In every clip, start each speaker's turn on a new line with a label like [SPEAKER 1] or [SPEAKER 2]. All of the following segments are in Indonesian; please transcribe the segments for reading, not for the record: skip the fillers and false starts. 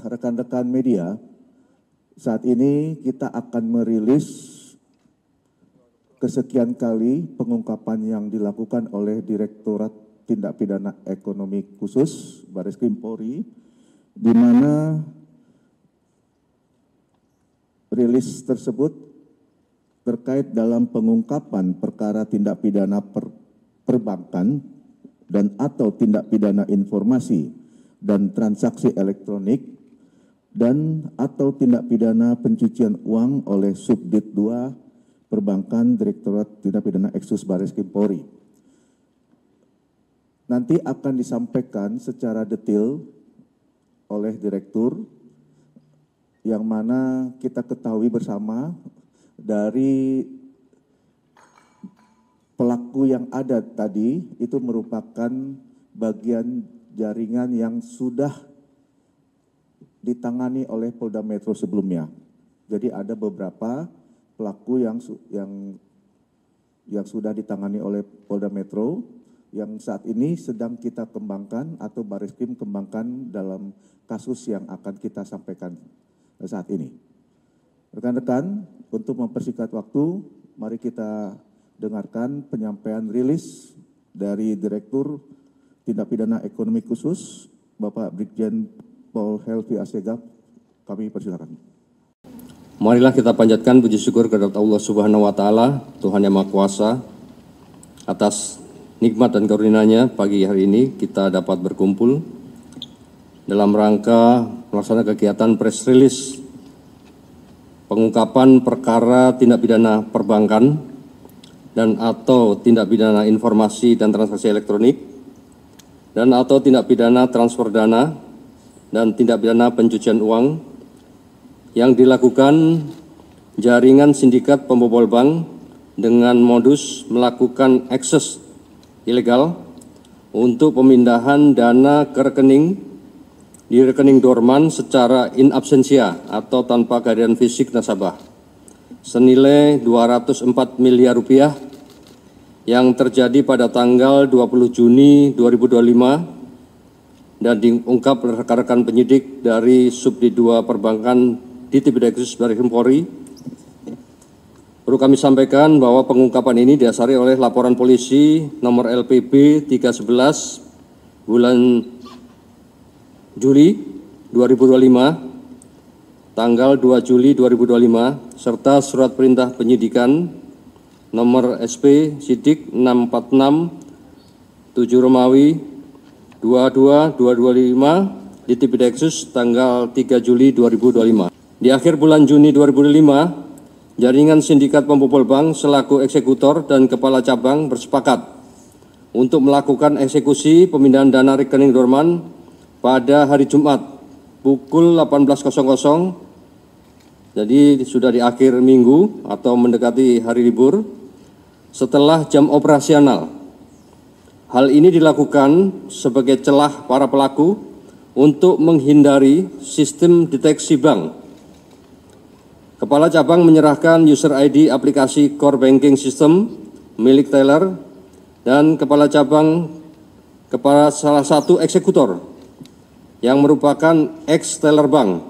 [SPEAKER 1] Rekan-rekan media, saat ini kita akan merilis kesekian kali pengungkapan yang dilakukan oleh Direktorat Tindak Pidana Ekonomi Khusus Bareskrim Polri, di mana rilis tersebut terkait dalam pengungkapan perkara tindak pidana perbankan dan atau tindak pidana informasi dan transaksi elektronik dan atau tindak pidana pencucian uang oleh Subdit 2 Perbankan Direktorat Tindak Pidana Eksus Bareskrim Polri. Nanti akan disampaikan secara detail oleh Direktur, yang mana kita ketahui bersama dari pelaku yang ada tadi itu merupakan bagian jaringan yang sudah ditangani oleh Polda Metro sebelumnya. Jadi ada beberapa pelaku yang sudah ditangani oleh Polda Metro yang saat ini sedang kita kembangkan atau Bareskrim kembangkan dalam kasus yang akan kita sampaikan saat ini. Rekan-rekan, untuk mempersingkat waktu, mari kita dengarkan penyampaian rilis dari Direktur Tindak Pidana Ekonomi Khusus, Bapak Brigjen Pol Helvi Assegaf. Kami persilakan.
[SPEAKER 2] Marilah kita panjatkan puji syukur kepada Allah Subhanahu wa Ta'ala, Tuhan Yang Maha Kuasa, atas nikmat dan karunia-Nya. Pagi hari ini kita dapat berkumpul dalam rangka melaksanakan kegiatan press release pengungkapan perkara tindak pidana perbankan dan atau tindak pidana informasi dan transaksi elektronik dan atau tindak pidana transfer dana dan tindak pidana pencucian uang yang dilakukan jaringan sindikat pembobol bank dengan modus melakukan akses ilegal untuk pemindahan dana ke rekening di rekening dorman secara in absentia atau tanpa kehadiran fisik nasabah senilai 204 miliar rupiah yang terjadi pada tanggal 20 Juni 2025 dan diungkap oleh rekan-rekan penyidik dari Subdit 2 Perbankan di Tipideksus Bareskrim Polri. Perlu kami sampaikan bahwa pengungkapan ini didasari oleh laporan polisi nomor LPB 311 bulan Juli 2025, tanggal 2 Juli 2025, serta surat perintah penyidikan nomor SP Sidik 646 7 Romawi 22 225 di Tipideksus tanggal 3 Juli 2025. Di akhir bulan Juni 2005, jaringan sindikat pembobol bank selaku eksekutor dan kepala cabang bersepakat untuk melakukan eksekusi pemindahan dana rekening dorman pada hari Jumat pukul 18.00, jadi sudah di akhir minggu atau mendekati hari libur, setelah jam operasional. Hal ini dilakukan sebagai celah para pelaku untuk menghindari sistem deteksi bank. Kepala cabang menyerahkan user ID aplikasi core banking system milik teller dan kepala cabang kepada salah satu eksekutor yang merupakan ex-teller bank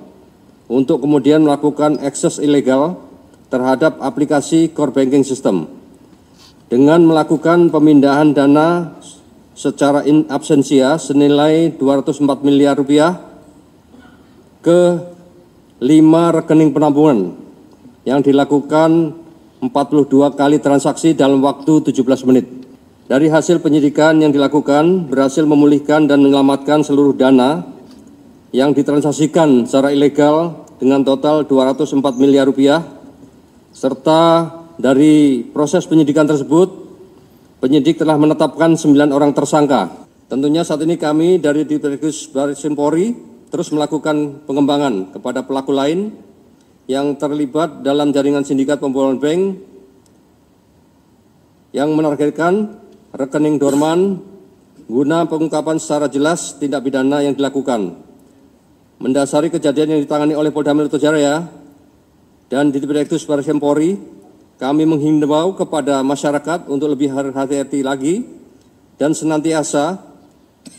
[SPEAKER 2] untuk kemudian melakukan akses ilegal terhadap aplikasi core banking system dengan melakukan pemindahan dana secara in absentia senilai 204 miliar rupiah ke 5 rekening penampungan yang dilakukan 42 kali transaksi dalam waktu 17 menit. Dari hasil penyidikan yang dilakukan berhasil memulihkan dan menyelamatkan seluruh dana yang ditransaksikan secara ilegal dengan total 204 miliar rupiah, serta dari proses penyidikan tersebut, penyidik telah menetapkan 9 orang tersangka. Tentunya saat ini kami dari Tipideksus Bareskrim Polri terus melakukan pengembangan kepada pelaku lain yang terlibat dalam jaringan sindikat pembobolan bank yang menargetkan rekening dorman guna pengungkapan secara jelas tindak pidana yang dilakukan. Mendasari kejadian yang ditangani oleh Polda Metro Jaya dan di Tipideksus Bareskrim Polri, kami menghimbau kepada masyarakat untuk lebih hati-hati lagi dan senantiasa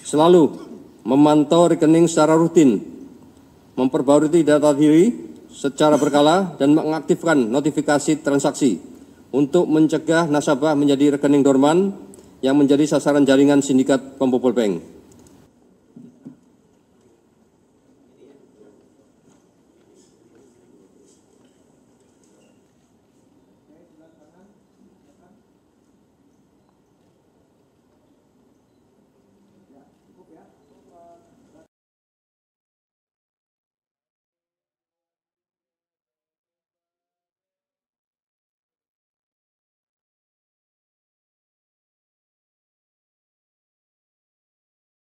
[SPEAKER 2] selalu memantau rekening secara rutin, memperbarui data diri secara berkala, dan mengaktifkan notifikasi transaksi untuk mencegah nasabah menjadi rekening dorman yang menjadi sasaran jaringan sindikat pembobol bank.